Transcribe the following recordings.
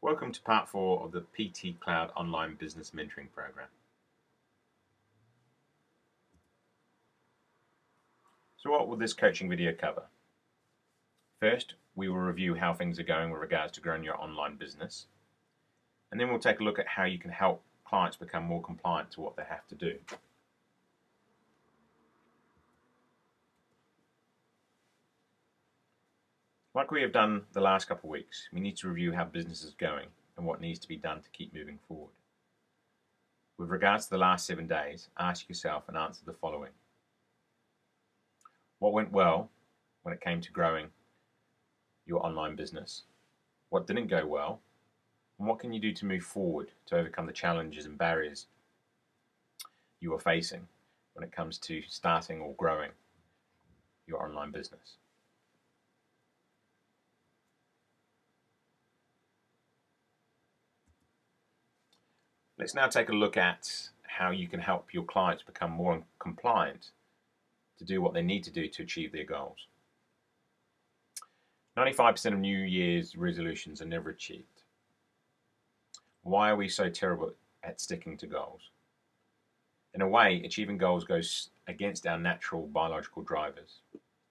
Welcome to part 4 of the PT Cloud Online Business Mentoring Program. So what will this coaching video cover? First, we will review how things are going with regards to growing your online business. And then we'll take a look at how you can help clients become more compliant to what they have to do. Like we have done the last couple of weeks, we need to review how business is going and what needs to be done to keep moving forward. With regards to the last 7 days, ask yourself and answer the following. What went well when it came to growing your online business? What didn't go well? And what can you do to move forward to overcome the challenges and barriers you are facing when it comes to starting or growing your online business? Let's now take a look at how you can help your clients become more compliant to do what they need to do to achieve their goals. 95% of New Year's resolutions are never achieved. Why are we so terrible at sticking to goals? In a way, achieving goals goes against our natural biological drivers.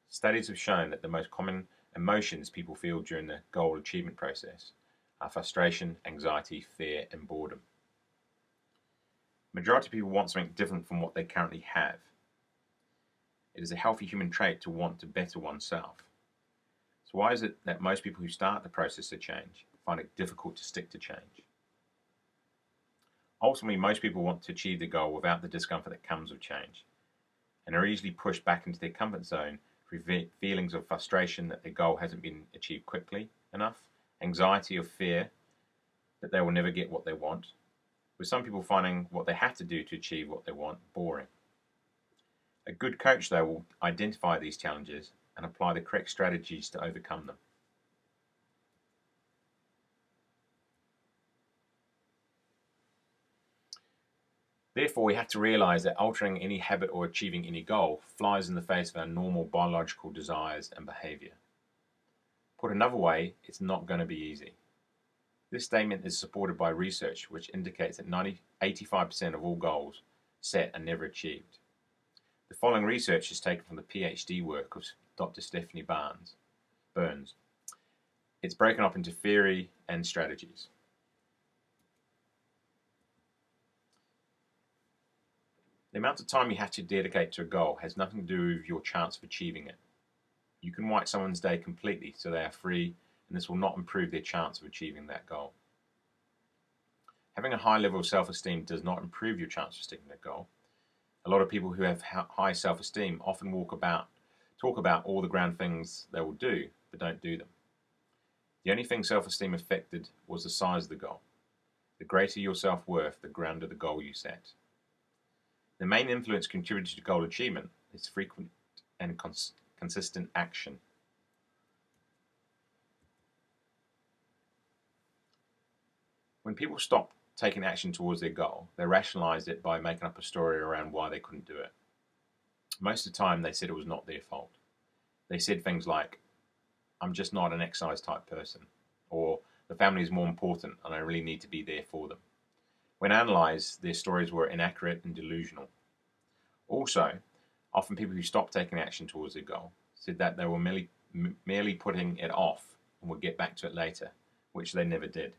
Studies have shown that the most common emotions people feel during the goal achievement process are frustration, anxiety, fear, and boredom. Majority of people want something different from what they currently have. It is a healthy human trait to want to better oneself. So why is it that most people who start the process of change find it difficult to stick to change? Ultimately, most people want to achieve the goal without the discomfort that comes with change, and are easily pushed back into their comfort zone through feelings of frustration that their goal hasn't been achieved quickly enough, anxiety or fear that they will never get what they want, with some people finding what they have to do to achieve what they want boring. A good coach, though, will identify these challenges and apply the correct strategies to overcome them. Therefore, we have to realize that altering any habit or achieving any goal flies in the face of our normal biological desires and behavior. Put another way, it's not going to be easy. This statement is supported by research which indicates that 85% of all goals set are never achieved. The following research is taken from the PhD work of Dr. Stephanie Burns. It's broken up into theory and strategies. The amount of time you have to dedicate to a goal has nothing to do with your chance of achieving it. You can wipe someone's day completely so they are free, and this will not improve their chance of achieving that goal. Having a high level of self-esteem does not improve your chance of sticking to that goal. A lot of people who have high self-esteem often talk about all the grand things they will do, but don't do them. The only thing self-esteem affected was the size of the goal. The greater your self-worth, the grander the goal you set. The main influence contributing to goal achievement is frequent and consistent action. When people stop taking action towards their goal, they rationalized it by making up a story around why they couldn't do it. Most of the time, they said it was not their fault. They said things like, I'm just not an exercise type person, or the family is more important and I really need to be there for them. When analysed, their stories were inaccurate and delusional. Also, often people who stopped taking action towards their goal said that they were merely putting it off and would get back to it later, which they never did.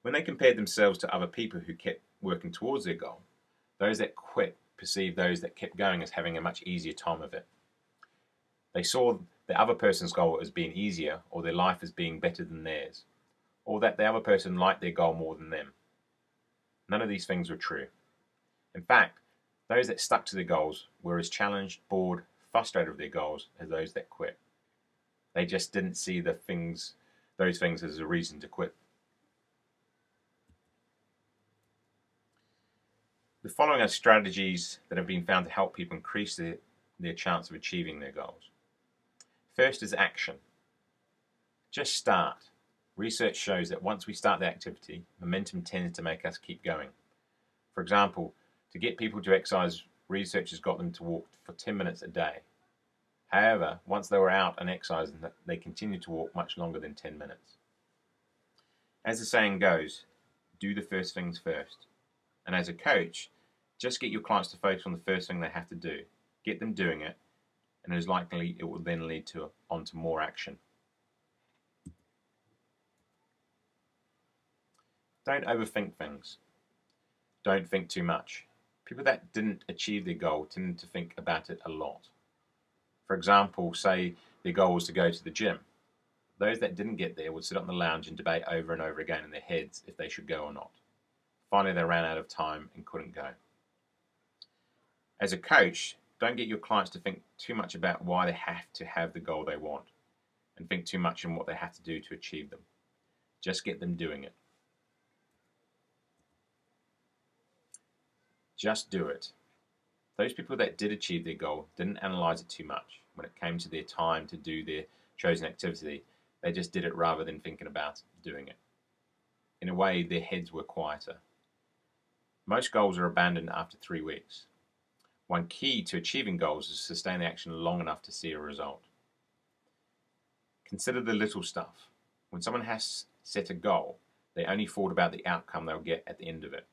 When they compared themselves to other people who kept working towards their goal, those that quit perceived those that kept going as having a much easier time of it. They saw the other person's goal as being easier, or their life as being better than theirs, or that the other person liked their goal more than them. None of these things were true. In fact, those that stuck to their goals were as challenged, bored, frustrated with their goals as those that quit. They just didn't see those things as a reason to quit. The following are strategies that have been found to help people increase their chance of achieving their goals. First is action. Just start. Research shows that once we start the activity, momentum tends to make us keep going. For example, to get people to exercise, researchers got them to walk for 10 minutes a day. However, once they were out and exercising, they continued to walk much longer than 10 minutes. As the saying goes, do the first things first. And as a coach, just get your clients to focus on the first thing they have to do. Get them doing it, and it is likely it will then lead on to more action. Don't overthink things. Don't think too much. People that didn't achieve their goal tended to think about it a lot. For example, say their goal was to go to the gym. Those that didn't get there would sit on the lounge and debate over and over again in their heads if they should go or not. Finally, they ran out of time and couldn't go. As a coach, don't get your clients to think too much about why they have to have the goal they want and think too much on what they have to do to achieve them. Just get them doing it. Just do it. Those people that did achieve their goal didn't analyze it too much. When it came to their time to do their chosen activity, they just did it rather than thinking about doing it. In a way, their heads were quieter. Most goals are abandoned after 3 weeks. One key to achieving goals is to sustain the action long enough to see a result. Consider the little stuff. When someone has set a goal, they only thought about the outcome they'll get at the end of it,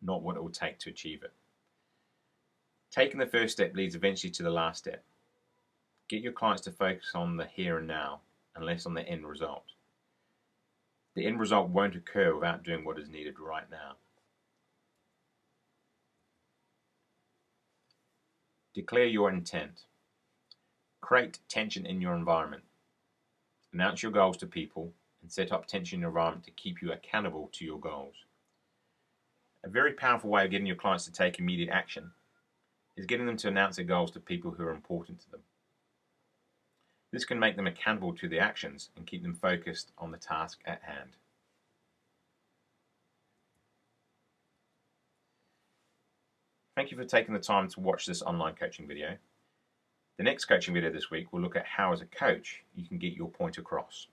not what it will take to achieve it. Taking the first step leads eventually to the last step. Get your clients to focus on the here and now and less on the end result. The end result won't occur without doing what is needed right now. Declare your intent. Create tension in your environment. Announce your goals to people and set up tension in your environment to keep you accountable to your goals. A very powerful way of getting your clients to take immediate action is getting them to announce their goals to people who are important to them. This can make them accountable to their actions and keep them focused on the task at hand. Thank you for taking the time to watch this online coaching video. The next coaching video this week will look at how, as a coach, you can get your point across.